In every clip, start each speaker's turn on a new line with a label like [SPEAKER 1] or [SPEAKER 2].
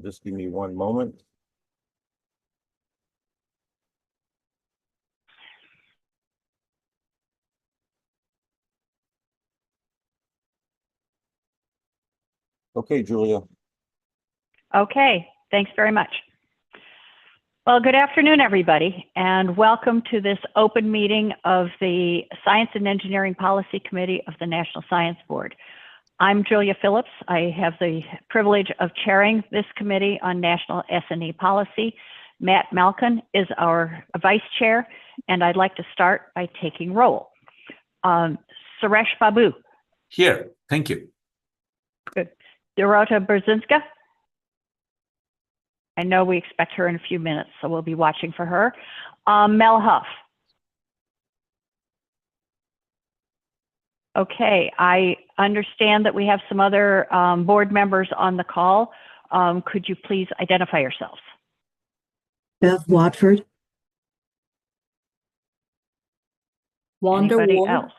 [SPEAKER 1] Just give me one moment. Okay, Julia.
[SPEAKER 2] Okay, thanks very much. Well, good afternoon, everybody, and welcome to this open meeting of the Science and Engineering Policy Committee of the National Science Board. I'm Julia Phillips. I have the privilege of chairing this committee on national S&E policy. Matt Malkin is our vice chair, and I'd like to start by taking roll. Suresh Babu.
[SPEAKER 3] Here, thank you.
[SPEAKER 2] Good. Dorota Brzezinska. I know we expect her in a few minutes, so we'll be watching for her. Mel Huff. Okay, I understand that we have some other board members on the call. Could you please identify yourselves?
[SPEAKER 4] Beth Watford.
[SPEAKER 5] Wanda
[SPEAKER 2] Anybody
[SPEAKER 5] Ward.
[SPEAKER 2] else?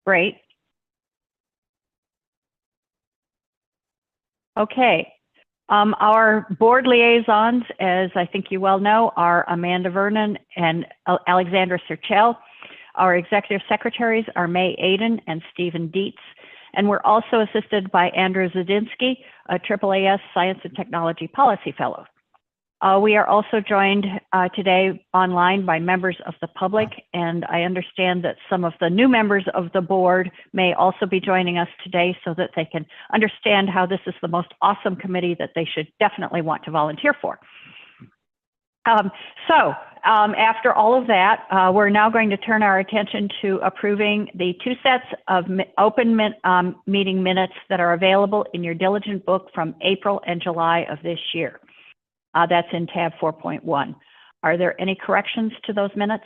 [SPEAKER 2] Great. Okay. Our board liaisons, as I think you well know, are Amanda Vernon and Alexandra Serchel. Our executive secretaries are May Aiden and Stephen Dietz. And we're also assisted by Andrew Zadinsky, a AAAS Science and Technology Policy Fellow. We are also joined today online by members of the public, and I understand that some of the new members of the board may also be joining us today so that they can understand how this is the most awesome committee that they should definitely want to volunteer for. After all of that, we're now going to turn our attention to approving the two sets of open meeting minutes that are available in your diligent book from April and July of this year. That's in tab 4.1. Are there any corrections to those minutes?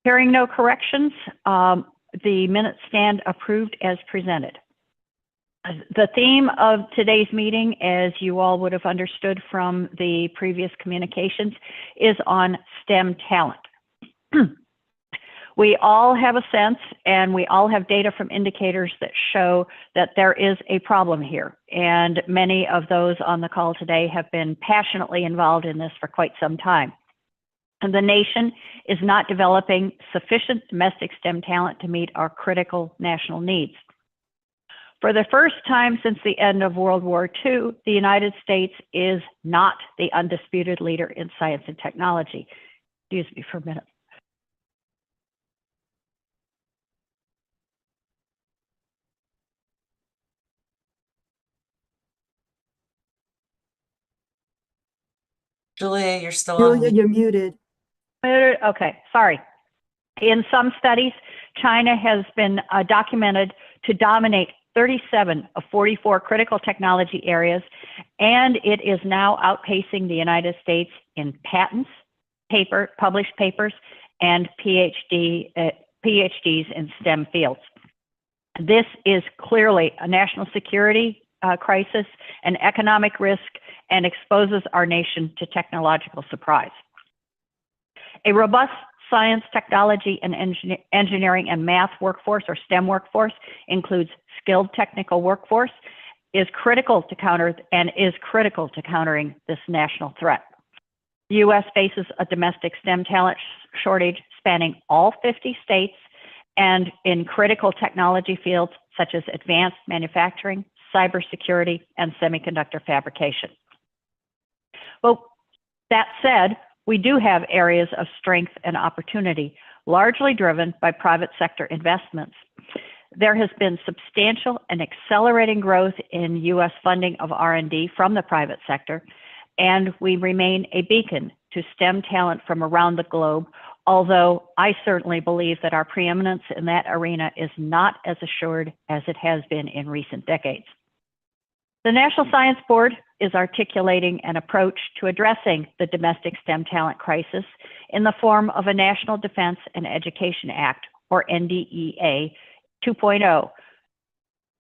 [SPEAKER 2] Hearing no corrections, the minutes stand approved as presented. The theme of today's meeting, as you all would have understood from the previous communications, is on STEM talent. We all have a sense and we all have data from indicators that show that there is a problem here. And many of those on the call today have been passionately involved in this for quite some time. And the nation is not developing sufficient domestic STEM talent to meet our critical national needs. For the first time since the end of World War II, the United States is not the undisputed leader in science and technology. Excuse me for a minute.
[SPEAKER 5] Julia, you're still on.
[SPEAKER 4] Julia, you're muted.
[SPEAKER 2] Okay, sorry. In some studies, China has been documented to dominate 37 of 44 critical technology areas, and it is now outpacing the United States in patents, published papers, and PhDs in STEM fields. This is clearly a national security crisis, an economic risk, and exposes our nation to technological surprise. A robust science, technology, and engineering and math workforce, or STEM workforce, includes skilled technical workforce, is critical to countering this national threat. The U.S. faces a domestic STEM talent shortage spanning all 50 states and in critical technology fields such as advanced manufacturing, cybersecurity, and semiconductor fabrication. Well, that said, we do have areas of strength and opportunity, largely driven by private sector investments. There has been substantial and accelerating growth in U.S. funding of R&D from the private sector, and we remain a beacon to STEM talent from around the globe, although I certainly believe that our preeminence in that arena is not as assured as it has been in recent decades. The National Science Board is articulating an approach to addressing the domestic STEM talent crisis in the form of a National Defense and Education Act, or NDEA 2.0.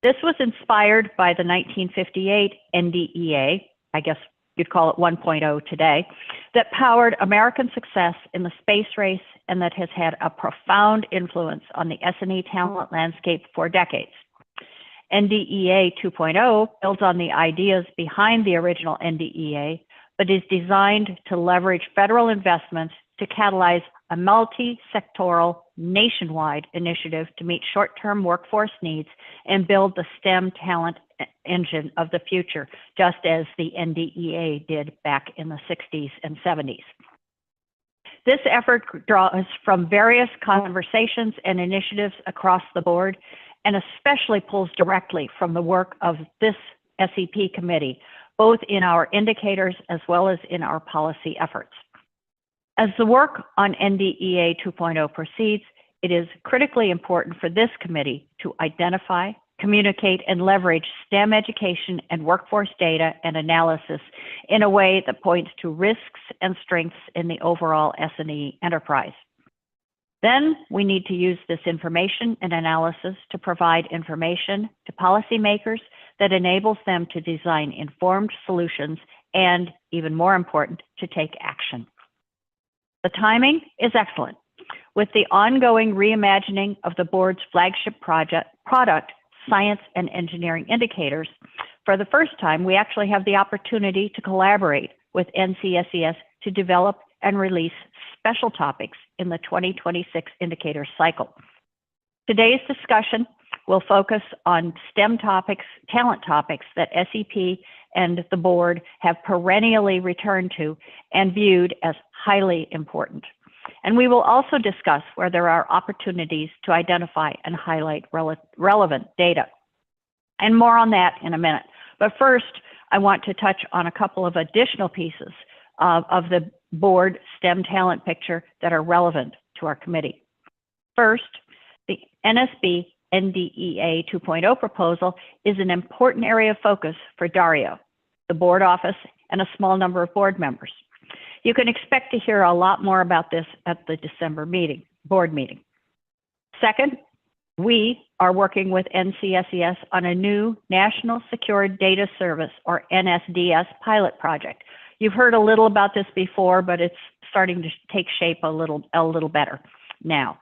[SPEAKER 2] This was inspired by the 1958 NDEA, I guess you'd call it 1.0 today, that powered American success in the space race and that has had a profound influence on the S&E talent landscape for decades. NDEA 2.0 builds on the ideas behind the original NDEA, but is designed to leverage federal investments to catalyze a multi-sectoral nationwide initiative to meet short-term workforce needs and build the STEM talent engine of the future, just as the NDEA did back in the 60s and 70s. This effort draws from various conversations and initiatives across the board, and especially pulls directly from the work of this SEP committee, both in our indicators as well as in our policy efforts. As the work on NDEA 2.0 proceeds, it is critically important for this committee to identify, communicate, and leverage STEM education and workforce data and analysis in a way that points to risks and strengths in the overall S&E enterprise. Then we need to use this information and analysis to provide information to policymakers that enables them to design informed solutions and, even more important, to take action. The timing is excellent. With the ongoing reimagining of the board's flagship product, Science and Engineering Indicators, for the first time, we actually have the opportunity to collaborate with NCSES to develop and release special topics in the 2026 indicator cycle. Today's discussion will focus on STEM topics, talent topics that SEP and the board have perennially returned to and viewed as highly important. And we will also discuss where there are opportunities to identify and highlight relevant data. And more on that in a minute. But first, I want to touch on a couple of additional pieces of the board STEM talent picture that are relevant to our committee. First, the NSB NDEA 2.0 proposal is an important area of focus for Dario, the board office, and a small number of board members. You can expect to hear a lot more about this at the December board meeting. Second, we are working with NCSES on a new National Secured Data Service, or NSDS, pilot project. You've heard a little about this before, but it's starting to take shape a little better now.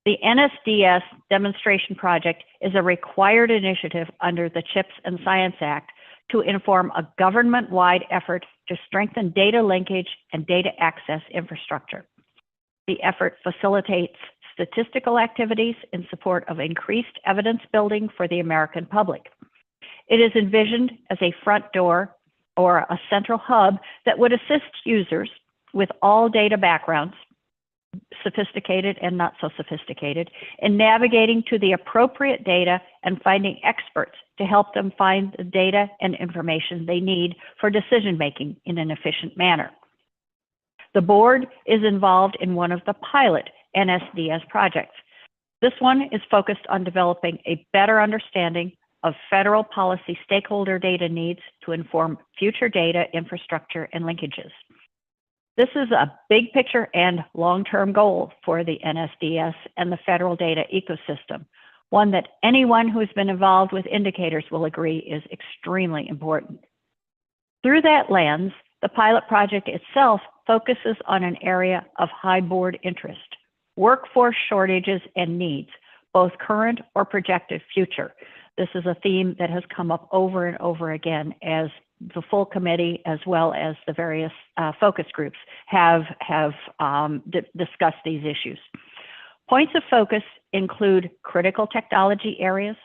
[SPEAKER 2] The NSDS demonstration project is a required initiative under the CHIPS and Science Act to inform a government-wide effort to strengthen data linkage and data access infrastructure. The effort facilitates statistical activities in support of increased evidence building for the American public. It is envisioned as a front door or a central hub that would assist users with all data backgrounds, sophisticated and not so sophisticated, in navigating to the appropriate data and finding experts to help them find the data and information they need for decision-making in an efficient manner. The board is involved in one of the pilot NSDS projects. This one is focused on developing a better understanding of federal policy stakeholder data needs to inform future data infrastructure and linkages. This is a big picture and long-term goal for the NSDS and the federal data ecosystem, one that anyone who's been involved with indicators will agree is extremely important. Through that lens, the pilot project itself focuses on an area of high board interest: workforce shortages and needs, both current or projected future. This is a theme that has come up over and over again as the full committee, as well as the various focus groups, have discussed these issues. Points of focus include critical technology areas,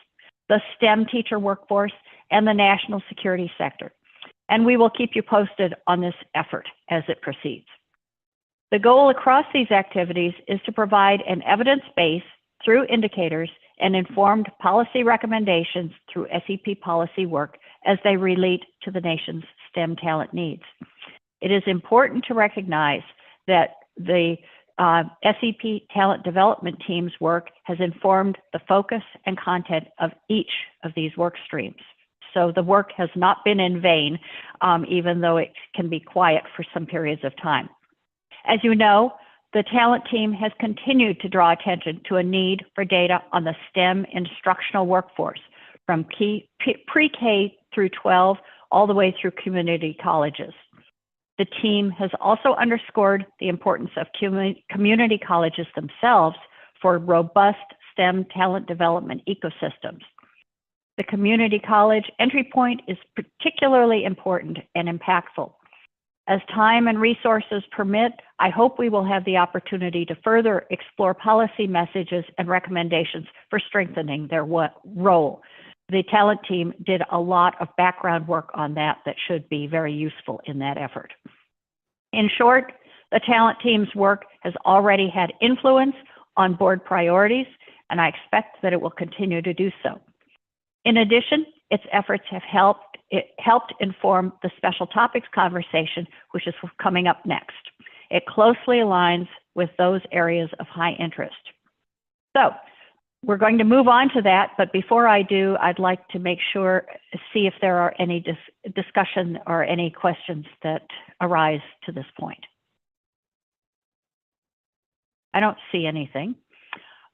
[SPEAKER 2] the STEM teacher workforce, and the national security sector. And we will keep you posted on this effort as it proceeds. The goal across these activities is to provide an evidence base through indicators and informed policy recommendations through SEP policy work as they relate to the nation's STEM talent needs. It is important to recognize that the SEP talent development team's work has informed the focus and content of each of these work streams. So the work has not been in vain, even though it can be quiet for some periods of time. As you know, the talent team has continued to draw attention to a need for data on the STEM instructional workforce from pre-K through 12 all the way through community colleges. The team has also underscored the importance of community colleges themselves for robust STEM talent development ecosystems. The community college entry point is particularly important and impactful. As time and resources permit, I hope we will have the opportunity to further explore policy messages and recommendations for strengthening their role. The talent team did a lot of background work on that should be very useful in that effort. In short, the talent team's work has already had influence on board priorities, and I expect that it will continue to do so. In addition, its efforts have helped inform the special topics conversation, which is coming up next. It closely aligns with those areas of high interest. So we're going to move on to that, but before I do, I'd like to see if there are any discussion or any questions that arise to this point. I don't see anything.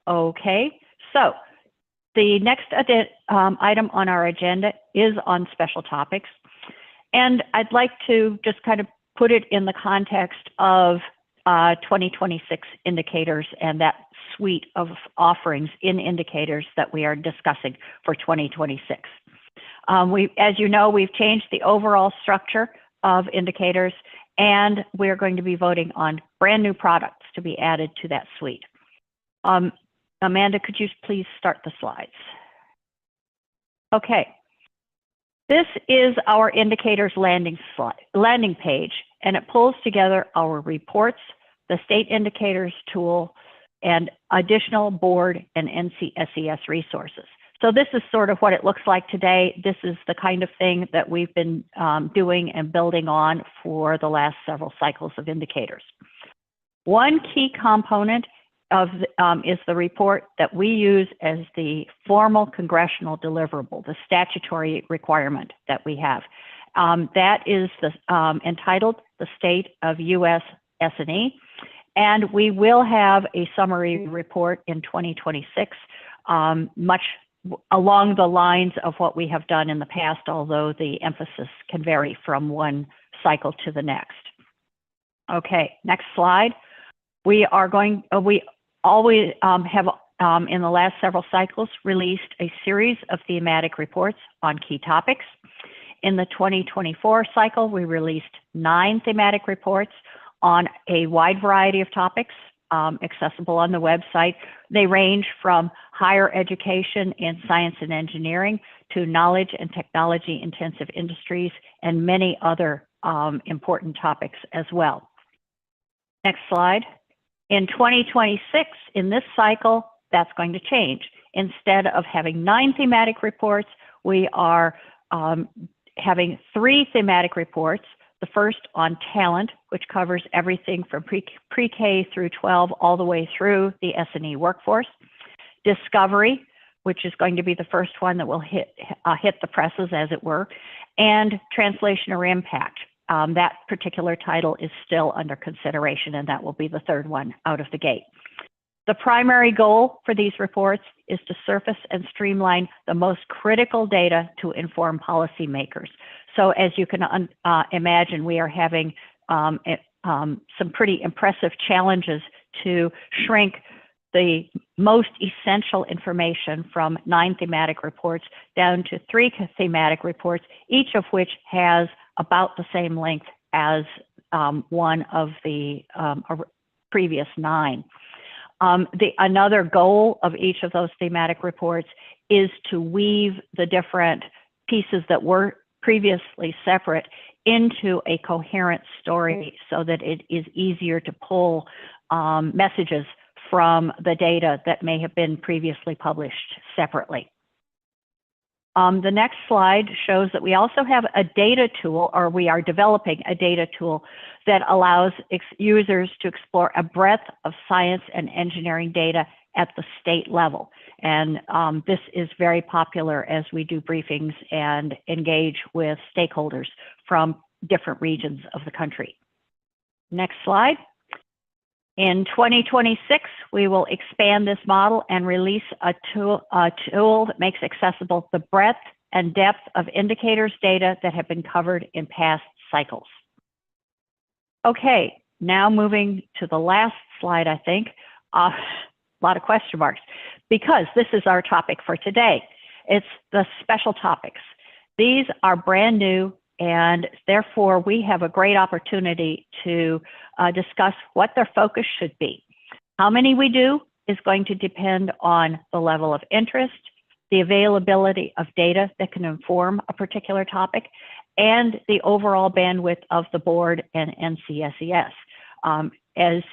[SPEAKER 2] Okay, so the next item on our agenda is on special topics. And I'd like to just kind of put it in the context of 2026 indicators and that suite of offerings in indicators that we are discussing for 2026. As you know, we've changed the overall structure of indicators, and we're going to be voting on brand new products to be added to that suite. Amanda, could you please start the slides? Okay. This is our indicators landing page, and it pulls together our reports, the state indicators tool, and additional board and NCSES resources. So this is sort of what it looks like today. This is the kind of thing that we've been doing and building on for the last several cycles of indicators. One key component is the report that we use as the formal congressional deliverable, the statutory requirement that we have. That is entitled The State of U.S. S&E, and we will have a summary report in 2026, much along the lines of what we have done in the past, although the emphasis can vary from one cycle to the next. Okay, next slide. We always have, in the last several cycles, released a series of thematic reports on key topics. In the 2024 cycle, we released 9 thematic reports on a wide variety of topics, accessible on the website. They range from higher education in science and engineering to knowledge and technology intensive industries and many other important topics as well. Next slide. In 2026, in this cycle, that's going to change. Instead of having 9 thematic reports, we are having 3 thematic reports. The first on talent, which covers everything from pre-K through 12 all the way through the S&E workforce. Discovery, which is going to be the first one that will hit the presses, as it were. And translation or impact. That particular title is still under consideration, and that will be the third one out of the gate. The primary goal for these reports is to surface and streamline the most critical data to inform policymakers. So as you can imagine, we are having some pretty impressive challenges to shrink the most essential information from 9 thematic reports down to 3 thematic reports, each of which has about the same length as one of the previous 9. Another goal of each of those thematic reports is to weave the different pieces that were previously separate into a coherent story so that it is easier to pull messages from the data that may have been previously published separately. The next slide shows that we also have a data tool, or we are developing a data tool that allows users to explore a breadth of science and engineering data at the state level. And this is very popular as we do briefings and engage with stakeholders from different regions of the country. Next slide. In 2026, we will expand this model and release a tool that makes accessible the breadth and depth of indicators data that have been covered in past cycles. Okay, now moving to the last slide, I think. A lot of question marks, because this is our topic for today. It's the special topics. These are brand new, and therefore we have a great opportunity to discuss what their focus should be. How many we do is going to depend on the level of interest, the availability of data that can inform a particular topic, and the overall bandwidth of the board and NCSES. As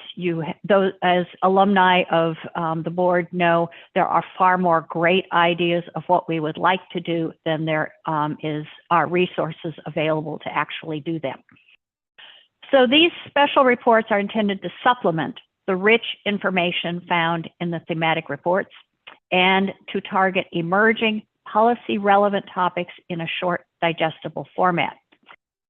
[SPEAKER 2] alumni of the board know, there are far more great ideas of what we would like to do than there are resources available to actually do them. So these special reports are intended to supplement the rich information found in the thematic reports and to target emerging policy relevant topics in a short, digestible format.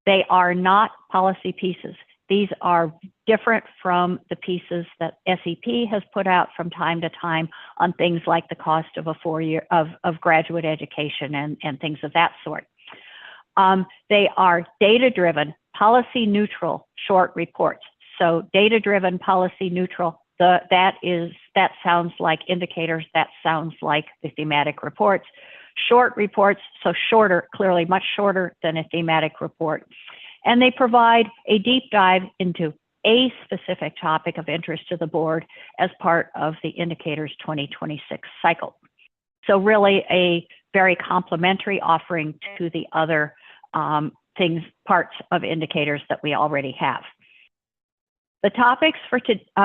[SPEAKER 2] They are not policy pieces. These are different from the pieces that SEP has put out from time to time on things like the cost of a 4-year of graduate education and things of that sort. They are data-driven, policy-neutral short reports. So data-driven, policy-neutral, that sounds like indicators, that sounds like the thematic reports. Short reports, so shorter, clearly much shorter than a thematic report. And they provide a deep dive into a specific topic of interest to the board as part of the Indicators 2026 cycle. So really a very complementary offering to the other parts of indicators that we already have. The topics for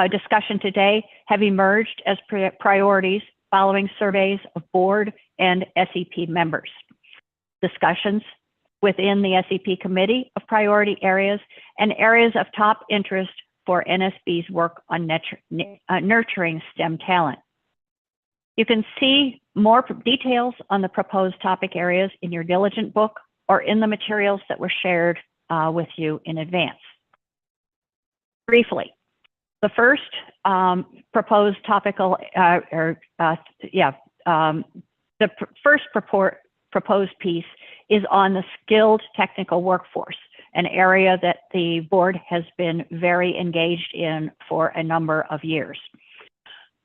[SPEAKER 2] discussion today have emerged as priorities following surveys of board and SEP members. Discussions within the SEP committee of priority areas and areas of top interest for NSB's work on nurturing STEM talent. You can see more details on the proposed topic areas in your diligent book or in the materials that were shared with you in advance. Briefly, the first proposed topical, first proposed piece is on the skilled technical workforce, an area that the board has been very engaged in for a number of years.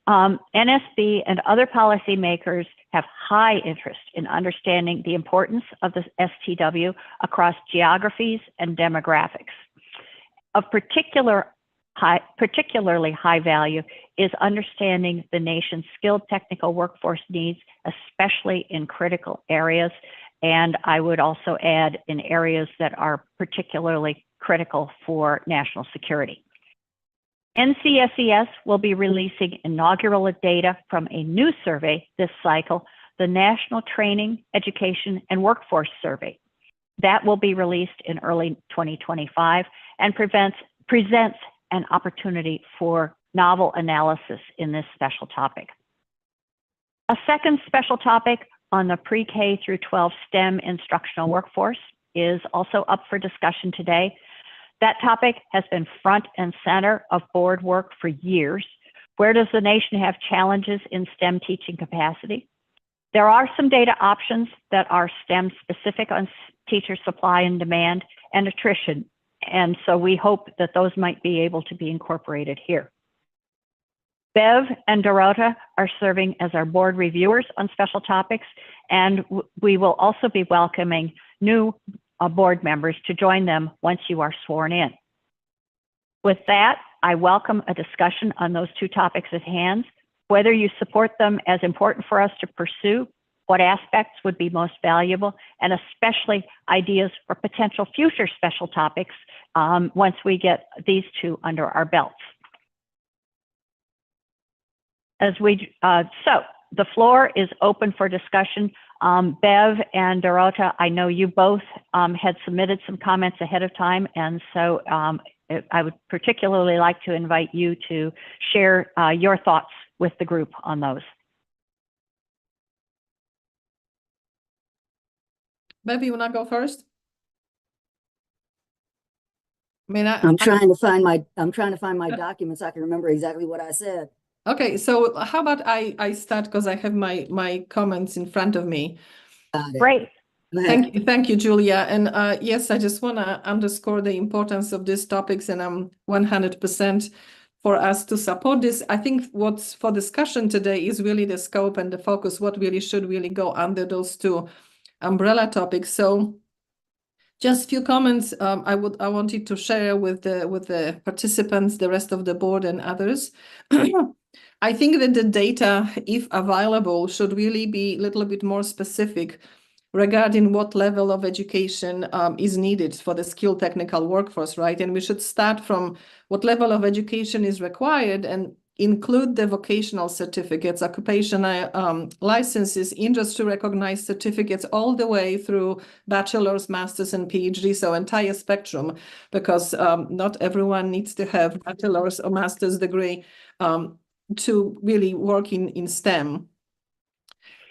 [SPEAKER 2] NSB and other policymakers have high interest in understanding the importance of the STW across geographies and demographics. Of particularly high value is understanding the nation's skilled technical workforce needs, especially in critical areas. And I would also add in areas that are particularly critical for national security. NCSES will be releasing inaugural data from a new survey this cycle, the National Training, Education, and Workforce Survey. That will be released in early 2025 and presents an opportunity for novel analysis in this special topic. A second special topic on the pre-K through 12 STEM instructional workforce is also up for discussion today. That topic has been front and center of board work for years. Where does the nation have challenges in STEM teaching capacity? There are some data options that are STEM specific on teacher supply and demand and attrition. And so we hope that those might be able to be incorporated here. Bev and Dorota are serving as our board reviewers on special topics, and we will also be welcoming new board members to join them once you are sworn in. With that, I welcome a discussion on those two topics at hand, whether you support them as important for us to pursue, what aspects would be most valuable, and especially ideas for potential future special topics once we get these two under our belts. So the floor is open for discussion. Bev and Dorota, I know you both had submitted some comments ahead of time, and so I would particularly like to invite you to share your thoughts with the group on those.
[SPEAKER 5] Bev, you wanna go first? I mean,
[SPEAKER 4] I'm trying to find my documents. So I can remember exactly what I said.
[SPEAKER 5] Okay, so how about I start because I have my comments in front of me.
[SPEAKER 4] Got it.
[SPEAKER 2] Great.
[SPEAKER 4] Go ahead.
[SPEAKER 5] Thank you, Julia. And yes, I just want to underscore the importance of these topics, and I'm 100% for us to support this. I think what's for discussion today is really the scope and the focus, what really should really go under those two umbrella topics. So just a few comments I wanted to share with the participants, the rest of the board and others. I think that the data, if available, should really be a little bit more specific regarding what level of education is needed for the skilled technical workforce, right? And we should start from what level of education is required and include the vocational certificates, occupational licenses, industry recognized certificates, all the way through bachelor's, master's, and PhD, so entire spectrum, because not everyone needs to have bachelor's or master's degree to really work in STEM.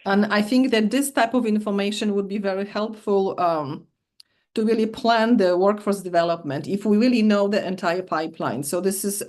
[SPEAKER 5] And I think that this type of information would be very helpful to really plan the workforce development if we really know the entire pipeline. So this is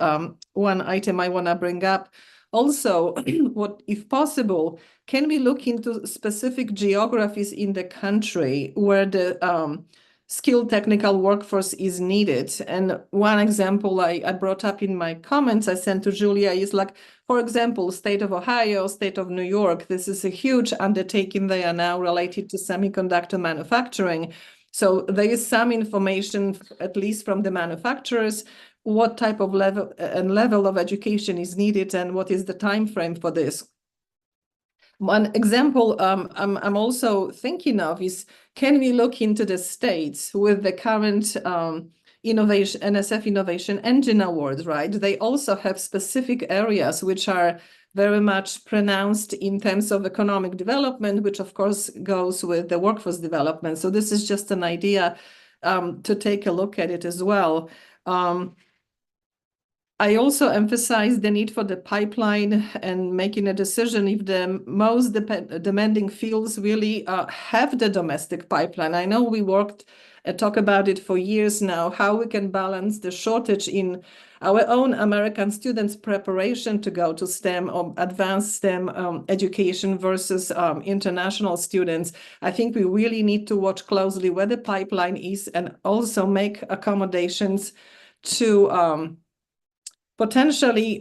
[SPEAKER 5] one item I want to bring up. Also, what, if possible, can we look into specific geographies in the country where the skilled technical workforce is needed? And one example I brought up in my comments I sent to Julia is like, for example, state of Ohio, state of New York. This is a huge undertaking they are now related to semiconductor manufacturing. So there is some information, at least from the manufacturers, what type of level of education is needed and what is the time frame for this. One example I'm also thinking of is, can we look into the states with the current innovation, NSF Innovation Engine Awards, right? They also have specific areas which are very much pronounced in terms of economic development, which of course goes with the workforce development. So this is just an idea to take a look at it as well. I also emphasize the need for the pipeline and making a decision if the most demanding fields really have the domestic pipeline. I know we talk about it for years now, how we can balance the shortage in our own American students' preparation to go to STEM or advanced STEM education versus international students. I think we really need to watch closely where the pipeline is and also make accommodations to potentially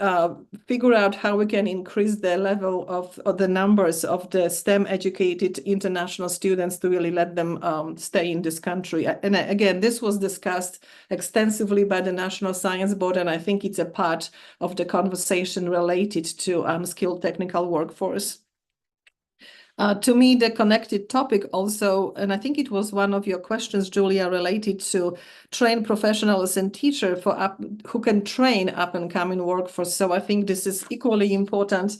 [SPEAKER 5] figure out how we can increase the level of the numbers of the STEM educated international students to really let them stay in this country. And again, this was discussed extensively by the National Science Board, and I think it's a part of the conversation related to skilled technical workforce. To me, the connected topic also, and I think it was one of your questions, Julia, related to trained professionals and teachers who can train up and coming workforce. So I think this is equally important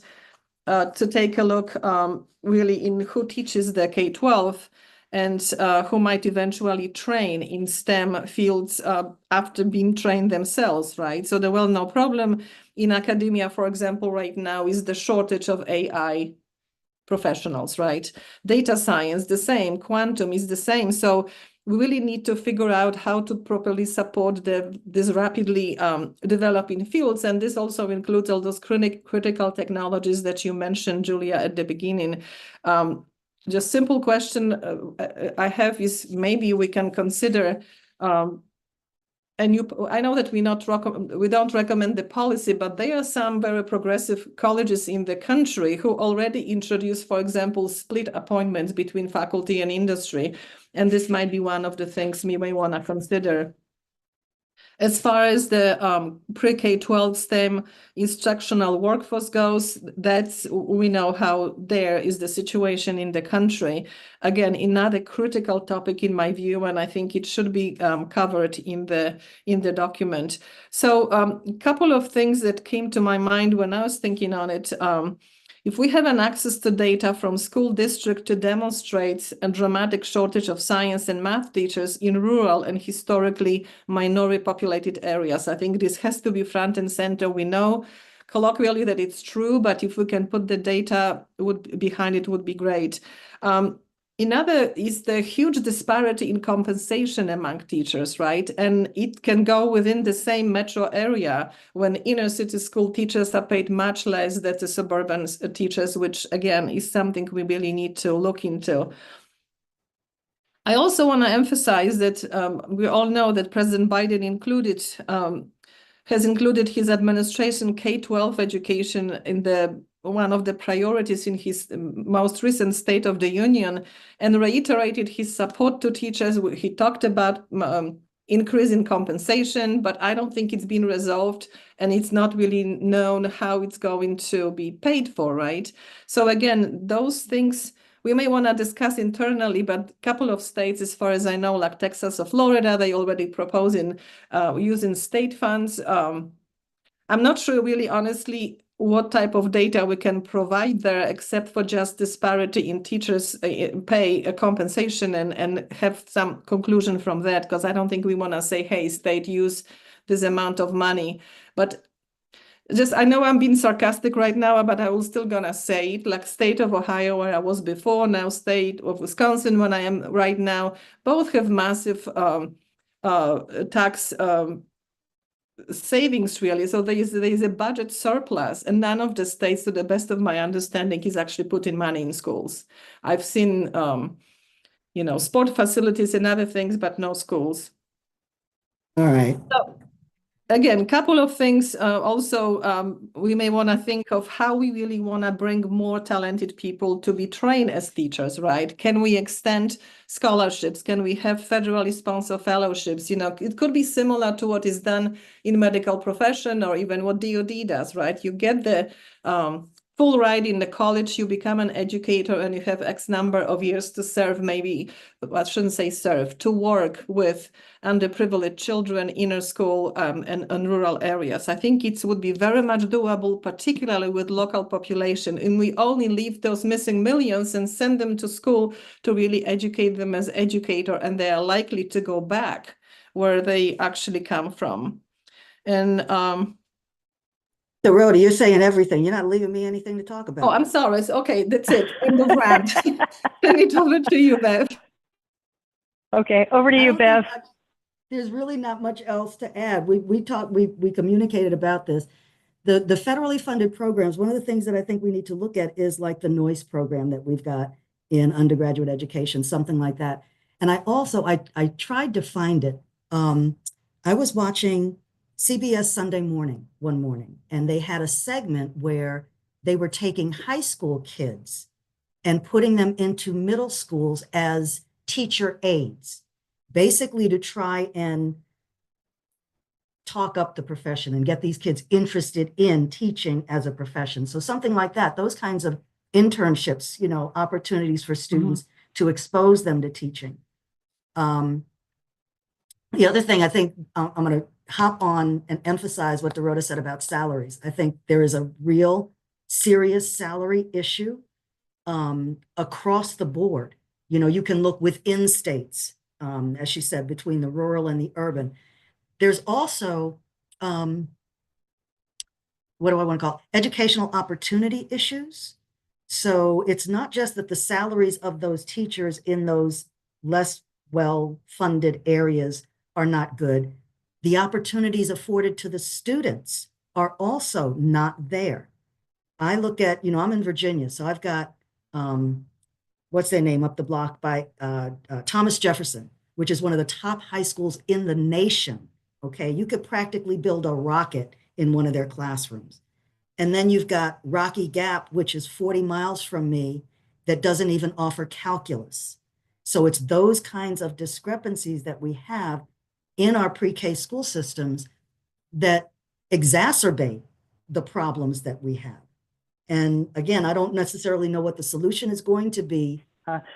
[SPEAKER 5] to take a look really in who teaches the K-12 and who might eventually train in STEM fields after being trained themselves, right? So the well-known problem in academia, for example, right now is the shortage of AI professionals, right? Data science, the same. Quantum is the same. So we really need to figure out how to properly support these rapidly developing fields. And this also includes all those critical technologies that you mentioned, Julia, at the beginning. Just simple question I have is maybe we can consider I know that we don't recommend the policy, but there are some very progressive colleges in the country who already introduce, for example, split appointments between faculty and industry. And this might be one of the things we may want to consider. As far as the pre-K-12 STEM instructional workforce goes, we know how there is the situation in the country. Again, another critical topic in my view, and I think it should be covered in the document. So a couple of things that came to my mind when I was thinking on it. If we have an access to data from school district to demonstrate a dramatic shortage of science and math teachers in rural and historically minority populated areas, I think this has to be front and center. We know colloquially that it's true, but if we can put the data behind it would be great. Another is the huge disparity in compensation among teachers, right? And it can go within the same metro area when inner city school teachers are paid much less than the suburban teachers, which again is something we really need to look into. I also want to emphasize that we all know that President Biden included has included his administration K-12 education in one of the priorities in his most recent State of the Union, and reiterated his support to teachers. He talked about increase in compensation, but I don't think it's been resolved, and it's not really known how it's going to be paid for, right? So again, those things we may want to discuss internally, but a couple of states, as far as I know, like Texas or Florida, they already proposing using state funds. I'm not sure really, honestly, what type of data we can provide there, except for just disparity in teachers' pay compensation and have some conclusion from that, because I don't think we want to say, hey, state, use this amount of money. But just, I know I'm being sarcastic right now, but I was still gonna say it, like state of Ohio, where I was before, now state of Wisconsin, when I am right now, both have massive tax savings, really. So there is a budget surplus, and none of the states, to the best of my understanding, is actually putting money in schools. I've seen, sport facilities and other things, but no schools.
[SPEAKER 4] All right.
[SPEAKER 5] So, again, a couple of things. Also, we may want to think of how we really want to bring more talented people to be trained as teachers, right? Can we extend scholarships? Can we have federally sponsored fellowships? It could be similar to what is done in medical profession, or even what DoD does, right? You get the full ride in the college, you become an educator, and you have X number of years to serve, maybe, I shouldn't say serve, to work with underprivileged children, inner school, and rural areas. I think it would be very much doable, particularly with local population. And we only leave those missing millions and send them to school to really educate them as educator, and they are likely to go back where they actually come from. And
[SPEAKER 4] So Rhoda, you're saying everything. You're not leaving me anything to talk about.
[SPEAKER 5] oh, I'm sorry. Okay, that's it. End of rant. Turn it over to you, Bev.
[SPEAKER 2] Okay, over to
[SPEAKER 4] I
[SPEAKER 2] you,
[SPEAKER 4] don't think
[SPEAKER 2] Bev.
[SPEAKER 4] there's really not much else to add. We talked, we communicated about this. The federally funded programs, one of the things that I think we need to look at is like the NOISE program that we've got in undergraduate education, something like that. And I tried to find it. I was watching CBS Sunday Morning one morning, and they had a segment where they were taking high school kids and putting them into middle schools as teacher aides, basically to try and talk up the profession and get these kids interested in teaching as a profession. So something like that, those kinds of internships, opportunities for students to expose them to teaching. The other thing, I think I'm going to hop on and emphasize what Dorota said about salaries. I think there is a real serious salary issue across the board. You can look within states, as she said, between the rural and the urban. There's also, what do I want to call it? Educational opportunity issues. So it's not just that the salaries of those teachers in those less well-funded areas are not good. The opportunities afforded to the students are also not there. I look at, I'm in Virginia, so I've got, what's their name up the block by Thomas Jefferson, which is one of the top high schools in the nation. Okay, you could practically build a rocket in one of their classrooms. And then you've got Rocky Gap, which is 40 miles from me, that doesn't even offer calculus. So it's those kinds of discrepancies that we have in our pre-K school systems that exacerbate the problems that we have. And again, I don't necessarily know what the solution is going to be,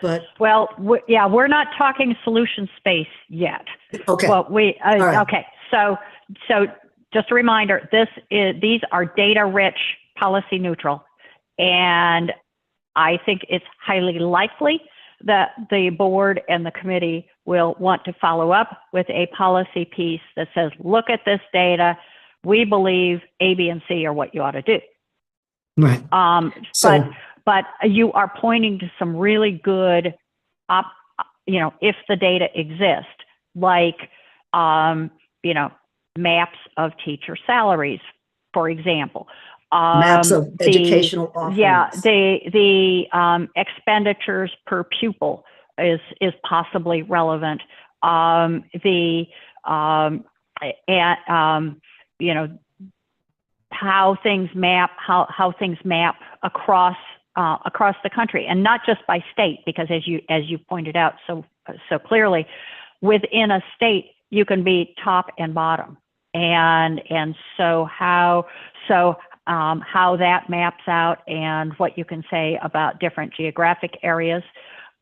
[SPEAKER 4] but
[SPEAKER 2] well, we're not talking solution space yet.
[SPEAKER 4] okay.
[SPEAKER 2] Well,
[SPEAKER 4] right.
[SPEAKER 2] Okay. So just a reminder, these are data rich, policy neutral, and I think it's highly likely that the board and the committee will want to follow up with a policy piece that says, look at this data. We believe A, B, and C are what you ought to do.
[SPEAKER 4] Right.
[SPEAKER 2] But you are pointing to some really good, if the data exists, like, maps of teacher salaries, for example.
[SPEAKER 4] Maps of educational offerings.
[SPEAKER 2] Yeah, the expenditures per pupil is possibly relevant. you know, how things map across across the country, and not just by state, because as you pointed out so clearly, within a state you can be top and bottom, and so how that maps out and what you can say about different geographic areas.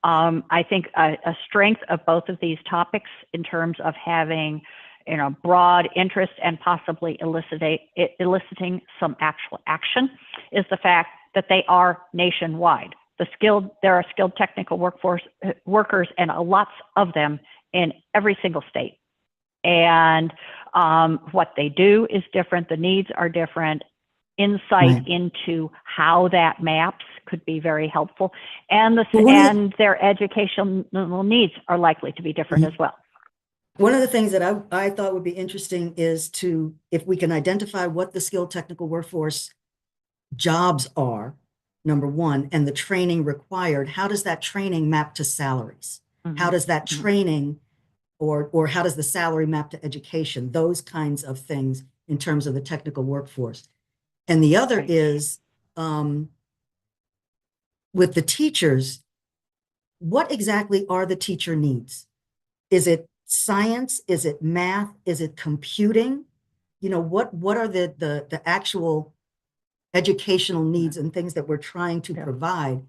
[SPEAKER 2] I think a strength of both of these topics in terms of having, you know, broad interest and possibly eliciting some actual action is the fact that they are nationwide. There are skilled technical workers and lots of them in every single state. And what they do is different. The needs are different. Insight into how that maps could be very helpful, and their educational needs are likely to be different as well.
[SPEAKER 4] One of the things that I thought would be interesting is if we can identify what the skilled technical workforce jobs are, number one, and the training required, how does that training map to salaries? How does that training or how does the salary map to education? Those kinds of things in terms of the technical workforce. And the other is with the teachers, what exactly are the teacher needs? Is it science? Is it math? Is it computing? You know, what are the actual educational needs and things that we're trying to provide,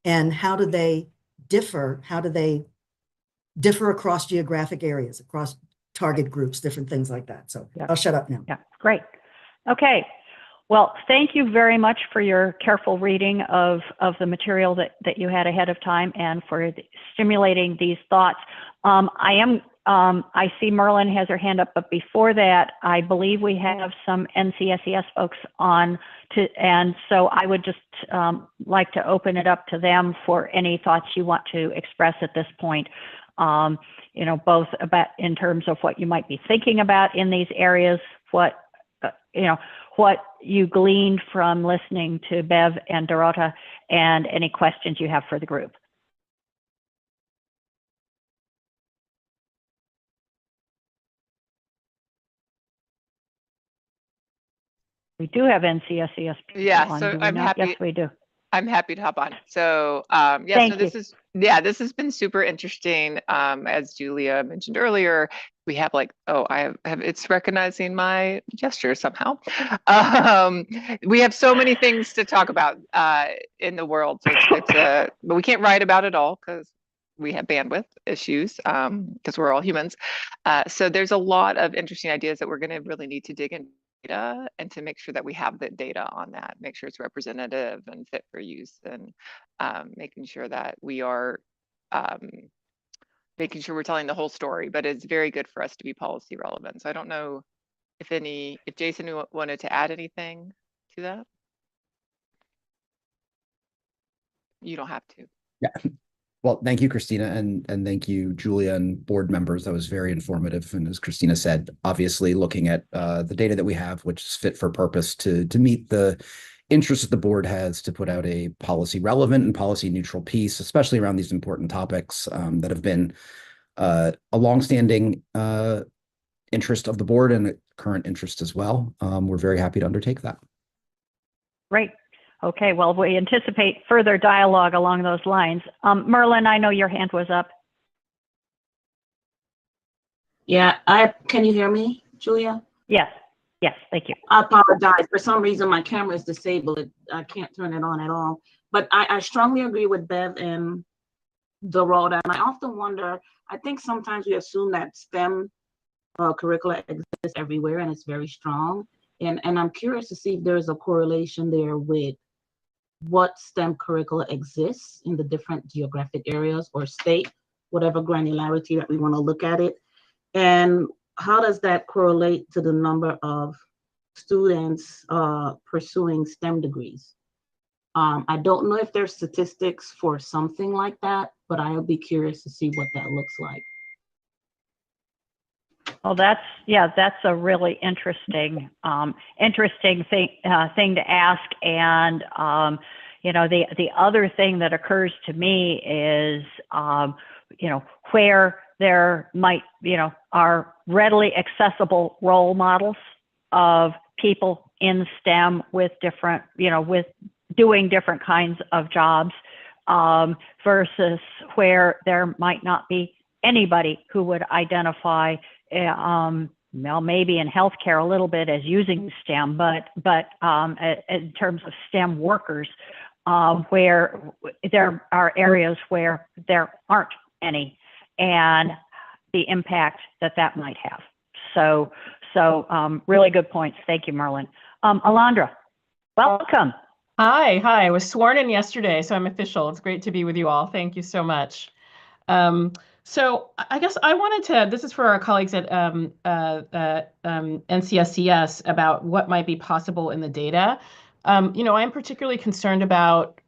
[SPEAKER 4] and how do they differ? How do they differ across geographic areas, across target groups, different things like that? So I'll shut up now.
[SPEAKER 2] Yeah, great. Okay. Well, thank you very much for your careful reading of the material that you had ahead of time, and for stimulating these thoughts. I see Merlin has her hand up, but before that, I believe we have some NCSES folks on, and so I would just like to open it up to them for any thoughts you want to express at this point. You know, both about in terms of what you might be thinking about in these areas, what you gleaned from listening to Bev and Dorota, and any questions you have for the group. We do have NCSES people on,
[SPEAKER 6] so
[SPEAKER 2] do we
[SPEAKER 6] I'm
[SPEAKER 2] not?
[SPEAKER 6] happy.
[SPEAKER 2] Yes, we do.
[SPEAKER 6] I'm happy to hop on. So this has been super interesting. As Julia mentioned earlier, we have it's recognizing my gesture somehow. We have so many things to talk about in the world. So but we can't write about it all because we have bandwidth issues because we're all humans. So there's a lot of interesting ideas that we're going to really need to dig into data, and to make sure that we have the data on that, make sure it's representative and fit for use, and making sure that we are making sure we're telling the whole story. But it's very good for us to be policy relevant. So I don't know if Jason wanted to add anything to that. You don't have to.
[SPEAKER 7] Yeah. Well, thank you, Christina, and thank you, Julia, and board members. That was very informative. And as Christina said, obviously looking at the data that we have, which is fit for purpose to meet the interests that the board has to put out a policy relevant and policy neutral piece, especially around these important topics that have been a longstanding interest of the board and a current interest as well. We're very happy to undertake that.
[SPEAKER 2] Great. Okay, well, we anticipate further dialogue along those lines. Merlin, I know your hand was up.
[SPEAKER 8] Yeah, can you hear me, Julia?
[SPEAKER 2] Yes, thank you.
[SPEAKER 8] I apologize. For some reason, my camera is disabled. I can't turn it on at all. But I strongly agree with Bev and Dorota. And I often wonder, I think sometimes we assume that STEM curricula exists everywhere and it's very strong. And I'm curious to see if there's a correlation there with what STEM curricula exists in the different geographic areas or state, whatever granularity that we want to look at it. And how does that correlate to the number of students pursuing STEM degrees? I don't know if there's statistics for something like that, but I'll be curious to see what that looks like.
[SPEAKER 2] Well, that's a really interesting thing to ask. And you know, the other thing that occurs to me is you know, where there might, you know, are readily accessible role models of people in STEM with different, with doing different kinds of jobs, versus where there might not be anybody who would identify, well, maybe in healthcare a little bit as using STEM, but in terms of STEM workers, where there are areas where there aren't any, and the impact that might have. So really good points. Thank you, Merlin. Alondra, welcome.
[SPEAKER 9] Hi. I was sworn in yesterday, so I'm official. It's great to be with you all. Thank you so much. So I guess I wanted to, this is for our colleagues at NCSCS about what might be possible in the data. I'm particularly concerned about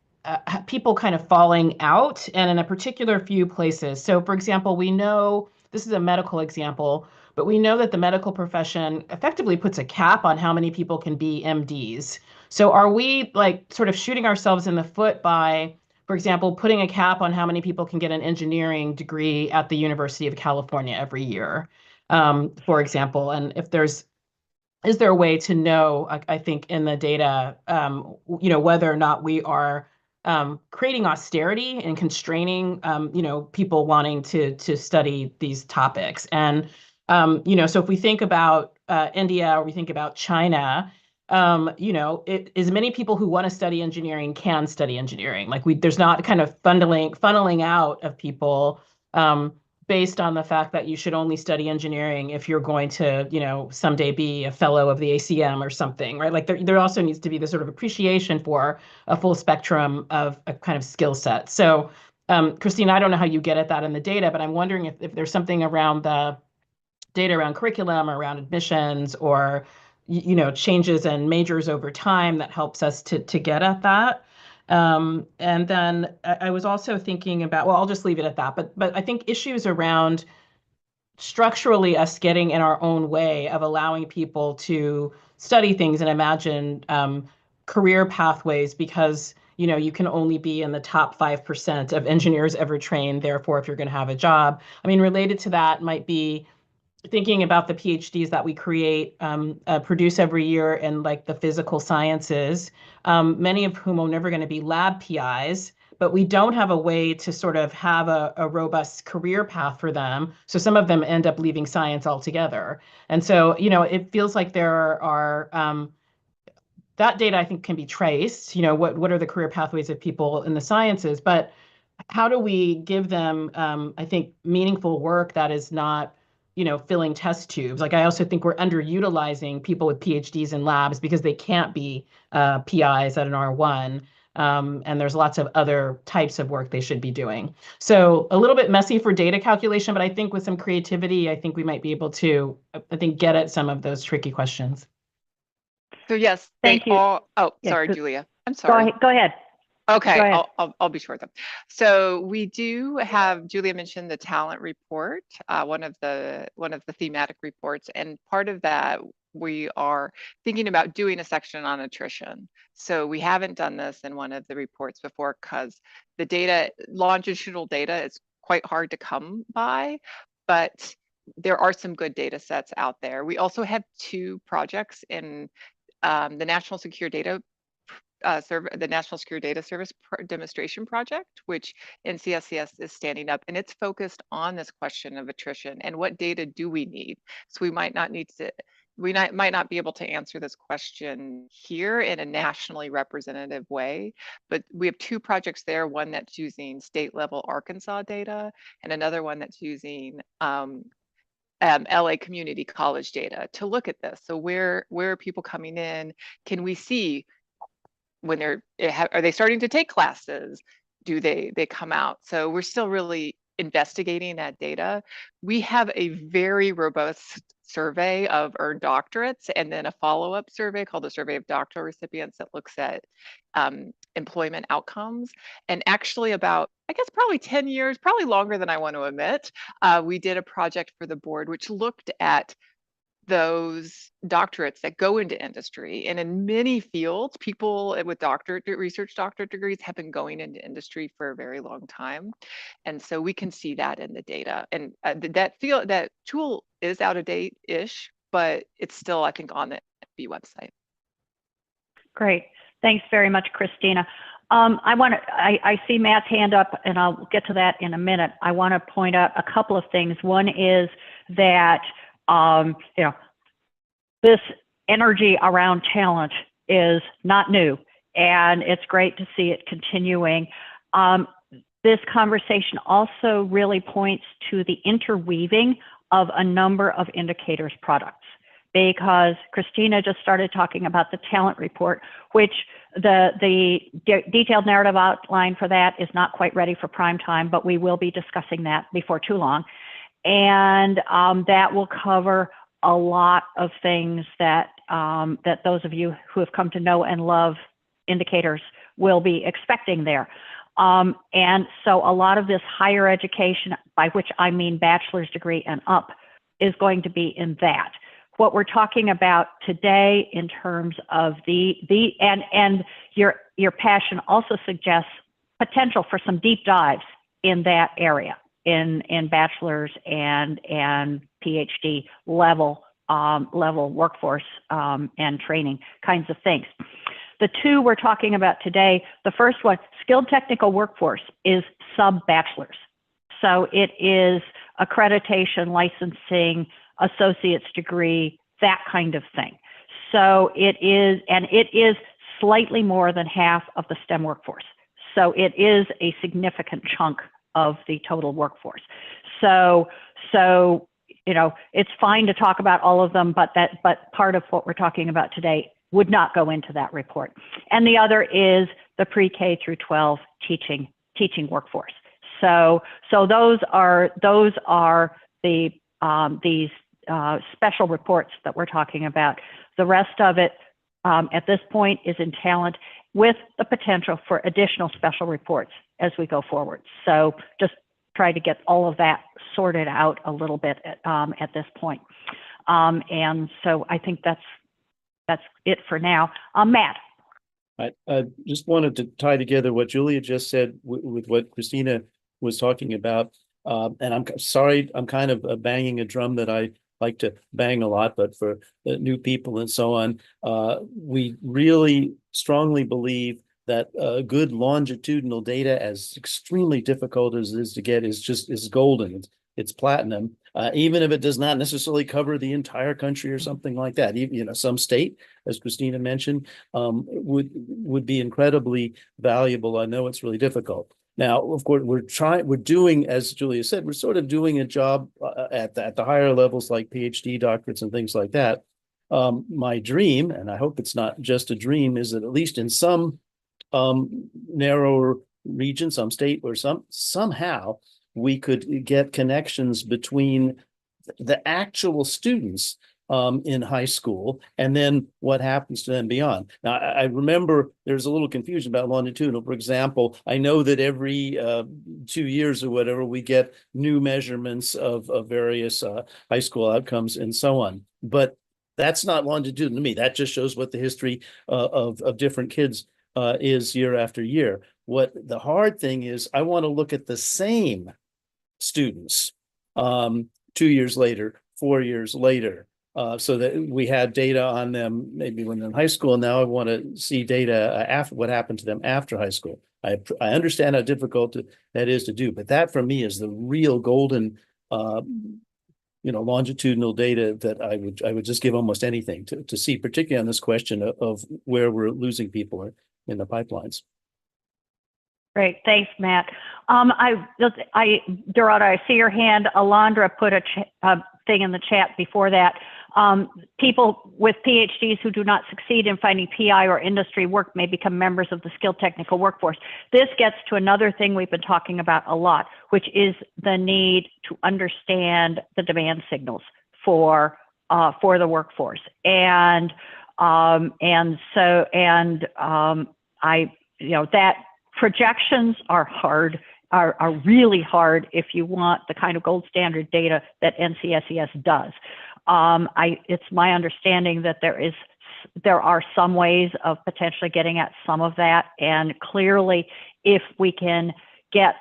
[SPEAKER 9] people kind of falling out and in a particular few places. So for example, we know, this is a medical example, but we know that the medical profession effectively puts a cap on how many people can be MDs. So are we like sort of shooting ourselves in the foot by, for example, putting a cap on how many people can get an engineering degree at the University of California every year, for example? And if is there a way to know, I think in the data, whether or not we are creating austerity and constraining, people wanting to study these topics? And, so if we think about India or we think about China, as many people who want to study engineering can study engineering. Like there's not kind of funneling out of people based on the fact that you should only study engineering if you're going to, someday be a fellow of the ACM or something, right? Like there also needs to be this sort of appreciation for a full spectrum of a kind of skill set. So, Christine, I don't know how you get at that in the data, but I'm wondering if there's something around the data around curriculum, around admissions, or changes in majors over time that helps us to get at that. And then I was also thinking about, well, I'll just leave it at that. But I think issues around structurally us getting in our own way of allowing people to study things and imagine career pathways, because you can only be in the top 5% of engineers ever trained. Therefore, if you're going to have a job, I mean, related to that might be thinking about the PhDs that we produce every year in like the physical sciences, many of whom are never going to be lab PIs, but we don't have a way to sort of have a robust career path for them. So some of them end up leaving science altogether. And so, it feels like there are, that data I think can be traced, what are the career pathways of people in the sciences, but how do we give them, I think, meaningful work that is not, filling test tubes? Like I also think we're underutilizing people with PhDs in labs because they can't be PIs at an R1. And there's lots of other types of work they should be doing. So a little bit messy for data calculation, but I think with some creativity, I think we might be able to, get at some of those tricky questions.
[SPEAKER 6] So yes,
[SPEAKER 2] Thank you.
[SPEAKER 6] Sorry, Julia. I'm sorry.
[SPEAKER 2] Go ahead.
[SPEAKER 6] Okay,
[SPEAKER 2] Go ahead.
[SPEAKER 6] I'll be short then. So we do have, Julia mentioned the talent report, one of the thematic reports, and part of that we are thinking about doing a section on attrition. So we haven't done this in one of the reports before because the data, longitudinal data, is quite hard to come by, but there are some good data sets out there. We also have 2 projects in the National Secure Data the National Secure Data Service demonstration project, which NCSCS is standing up, and it's focused on this question of attrition and what data do we need. So we might not be able to answer this question here in a nationally representative way, but we have 2 projects there, one that's using state level Arkansas data and another one that's using LA Community College data to look at this. So where are people coming in? Can we see when are they starting to take classes? Do they come out? So we're still really investigating that data. We have a very robust survey of earned doctorates and then a follow-up survey called the Survey of Doctoral Recipients that looks at employment outcomes. And actually about, I guess probably 10 years, probably longer than I want to admit, we did a project for the board which looked at those doctorates that go into industry. And in many fields, people with research doctorate degrees have been going into industry for a very long time. And so we can see that in the data. And that tool is out of date-ish, but it's still, I think, on SEP website.
[SPEAKER 2] Great. Thanks very much, Christina. I see Matt's hand up, and I'll get to that in a minute. I want to point out a couple of things. One is that, this energy around talent is not new, and it's great to see it continuing. This conversation also really points to the interweaving of a number of indicators products, because Christina just started talking about the talent report, which the detailed narrative outline for that is not quite ready for prime time, but we will be discussing that before too long. And that will cover a lot of things that that those of you who have come to know and love indicators will be expecting there. And so a lot of this higher education, by which I mean bachelor's degree and up, is going to be in that. What we're talking about today in terms of and your passion also suggests potential for some deep dives in that area, in bachelor's and PhD level workforce and training kinds of things. The two we're talking about today, the first one, skilled technical workforce, is sub-bachelor's. So it is accreditation, licensing, associate's degree, that kind of thing. So it is slightly more than half of the STEM workforce. So it is a significant chunk of the total workforce. So it's fine to talk about all of them, but part of what we're talking about today would not go into that report. And the other is the pre-K through 12 teaching workforce. So those are the these special reports that we're talking about. The rest of it at this point is in talent, with the potential for additional special reports as we go forward. So just try to get all of that sorted out a little bit at this point. And so I think that's it for now. Matt.
[SPEAKER 10] I just wanted to tie together what Julia just said with what Christina was talking about. And I'm sorry, I'm kind of banging a drum that I like to bang a lot, but for the new people and so on, we really strongly believe that good longitudinal data, as extremely difficult as it is to get, is golden. It's platinum, even if it does not necessarily cover the entire country or something like that. Even, some state, as Christina mentioned, would be incredibly valuable. I know it's really difficult. Now, of course, we're doing, as Julia said, we're sort of doing a job at the higher levels, like PhD doctorates and things like that. My dream, and I hope it's not just a dream, is that at least in some narrower region, some state, or somehow we could get connections between the actual students in high school and then what happens to them beyond. Now, I remember there's a little confusion about longitudinal. For example, I know that every 2 years or whatever, we get new measurements of various high school outcomes and so on. But that's not longitudinal to me. That just shows what the history of different kids is year after year. What the hard thing is, I want to look at the same students 2 years later, 4 years later, so that we had data on them maybe when they're in high school. Now I want to see data after what happened to them after high school. I understand how difficult that is to do, but that for me is the real golden longitudinal data that I would just give almost anything to see, particularly on this question of where we're losing people in the pipelines.
[SPEAKER 2] Great, thanks, Matt. Dorota, I see your hand. Alondra put a thing in the chat before that. People with PhDs who do not succeed in finding PI or industry work may become members of the skilled technical workforce. This gets to another thing we've been talking about a lot, which is the need to understand the demand signals for the workforce. And that projections are hard, are really hard if you want the kind of gold standard data that NCSES does. It's my understanding that there are some ways of potentially getting at some of that, and clearly if we can get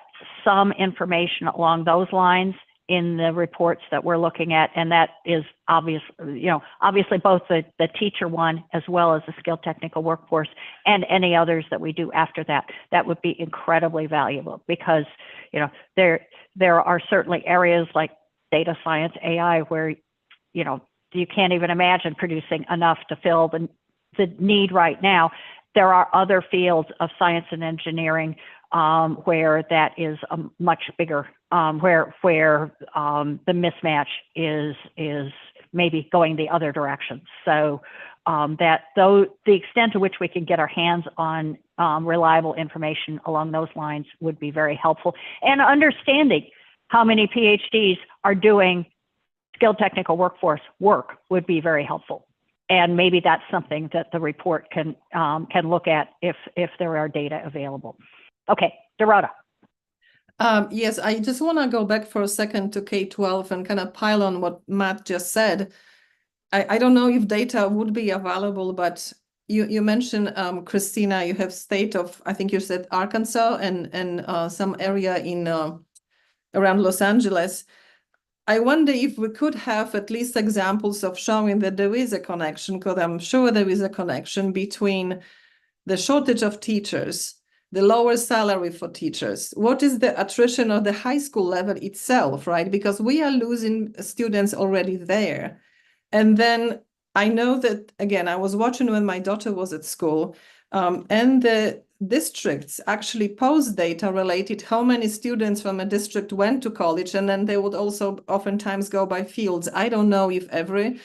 [SPEAKER 2] some information along those lines in the reports that we're looking at, and that is obviously both the teacher one as well as the skilled technical workforce and any others that we do after that. That would be incredibly valuable because there are certainly areas like data science, AI, where you can't even imagine producing enough to fill the need right now. There are other fields of science and engineering where that is a much bigger, where the mismatch is maybe going the other direction. So the extent to which we can get our hands on reliable information along those lines would be very helpful. And understanding how many PhDs are doing skilled technical workforce work would be very helpful. And maybe that's something that the report can look at if there are data available. Okay, Dorota.
[SPEAKER 5] Yes, I just want to go back for a second to K-12 and kind of pile on what Matt just said. I don't know if data would be available, but you mentioned, Christina, you have state of, I think you said Arkansas and some area in around Los Angeles. I wonder if we could have at least examples of showing that there is a connection, because I'm sure there is a connection between the shortage of teachers, the lower salary for teachers. What is the attrition of the high school level itself, right? Because we are losing students already there. And then I know that, again, I was watching when my daughter was at school, and the districts actually post data related how many students from a district went to college, and then they would also oftentimes go by fields. I don't know if every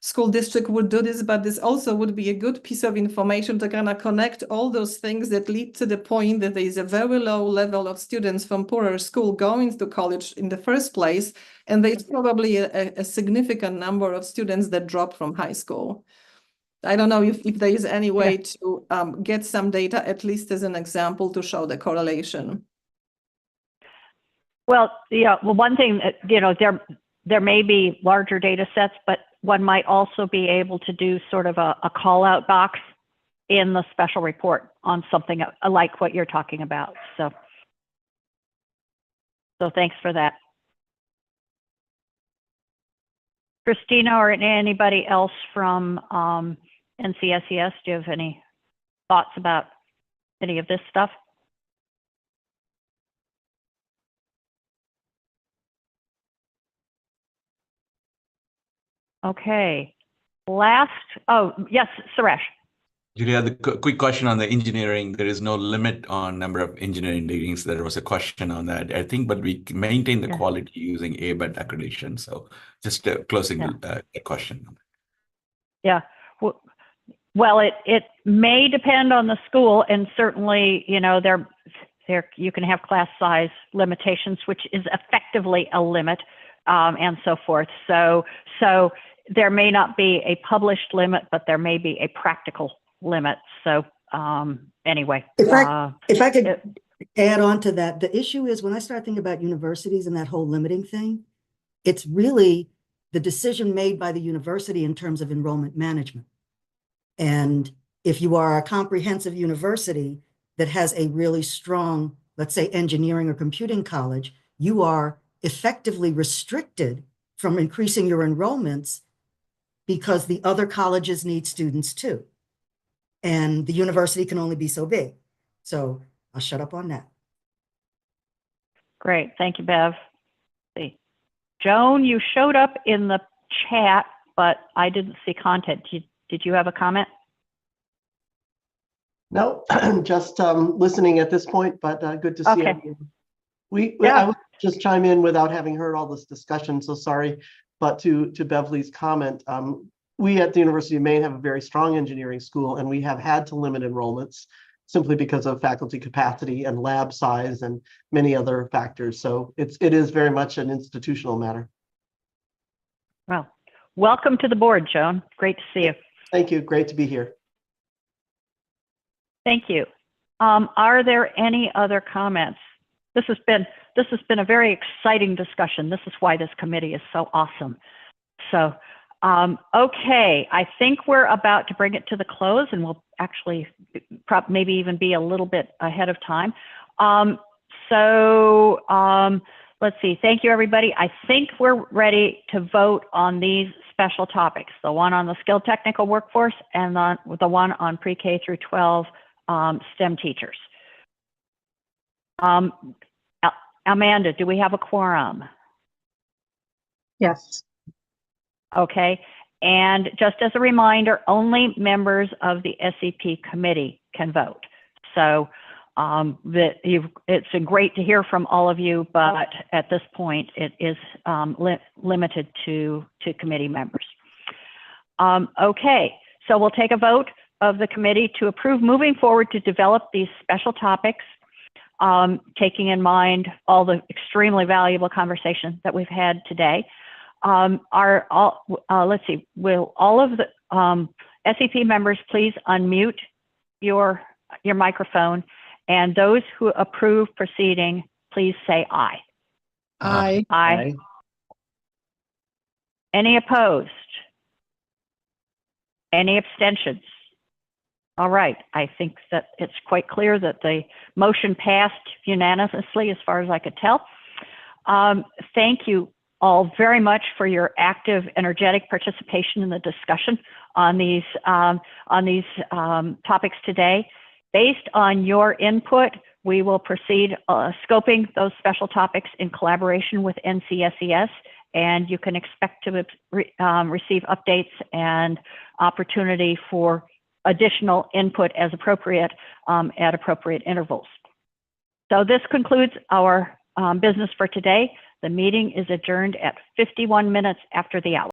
[SPEAKER 5] school district would do this, but this also would be a good piece of information to kind of connect all those things that lead to the point that there is a very low level of students from poorer school going to college in the first place, and there's probably a significant number of students that drop from high school. I don't know if there is any way to get some data, at least as an example, to show the correlation.
[SPEAKER 2] Well, one thing, there may be larger data sets, but one might also be able to do sort of a call out box in the special report on something like what you're talking about. So thanks for that. Christina or anybody else from NCSES, do you have any thoughts about any of this stuff? Okay. Yes, Suresh.
[SPEAKER 3] Julia, the quick question on the engineering. There is no limit on number of engineering degrees. There was a question on that, I think, but we maintain the quality using ABET accreditation. So just closing the question.
[SPEAKER 2] Yeah. Well, it may depend on the school, and certainly, there you can have class size limitations, which is effectively a limit, and so forth. So there may not be a published limit, but there may be a practical limit. So anyway.
[SPEAKER 4] If I could add on to that, the issue is when I start thinking about universities and that whole limiting thing, it's really the decision made by the university in terms of enrollment management. And if you are a comprehensive university that has a really strong, let's say, engineering or computing college, you are effectively restricted from increasing your enrollments because the other colleges need students too. And the university can only be so big. So I'll shut up on that.
[SPEAKER 2] Great. Thank you, Bev. Joan, you showed up in the chat, but I didn't see content. Did you have a comment?
[SPEAKER 11] No, just listening at this point, but good to see you. I would just chime in without having heard all this discussion, so sorry. But to Beverly's comment, we at the University of Maine have a very strong engineering school, and we have had to limit enrollments simply because of faculty capacity and lab size and many other factors. So it is very much an institutional matter.
[SPEAKER 2] Well, welcome to the board, Joan. Great to see you.
[SPEAKER 11] Thank you. Great to be here.
[SPEAKER 2] Thank you. Are there any other comments? This has been a very exciting discussion. This is why this committee is so awesome. So, okay, I think we're about to bring it to the close, and we'll actually maybe even be a little bit ahead of time. let's see. Thank you, everybody. I think we're ready to vote on these special topics. The one on the skilled technical workforce and the one on pre-K through 12 STEM teachers. Amanda, do we have a quorum?
[SPEAKER 8] Yes.
[SPEAKER 2] Okay. And just as a reminder, only members of the SEP committee can vote. So it's been great to hear from all of you, but at this point, it is limited to committee members. Okay, so we'll take a vote of the committee to approve moving forward to develop these special topics, taking in mind all the extremely valuable conversation that we've had today. Let's see, will all of the SEP members please unmute your microphone, and those who approve proceeding, please say aye.
[SPEAKER 5] Aye.
[SPEAKER 2] Aye. Any opposed? Any abstentions? All right, I think that it's quite clear that the motion passed unanimously as far as I could tell. Thank you all very much for your active, energetic participation in the discussion on these topics today. Based on your input, we will proceed scoping those special topics in collaboration with NCSES, and you can expect to receive updates and opportunity for additional input as appropriate at appropriate intervals. So this concludes our business for today. The meeting is adjourned at 51 minutes after the hour.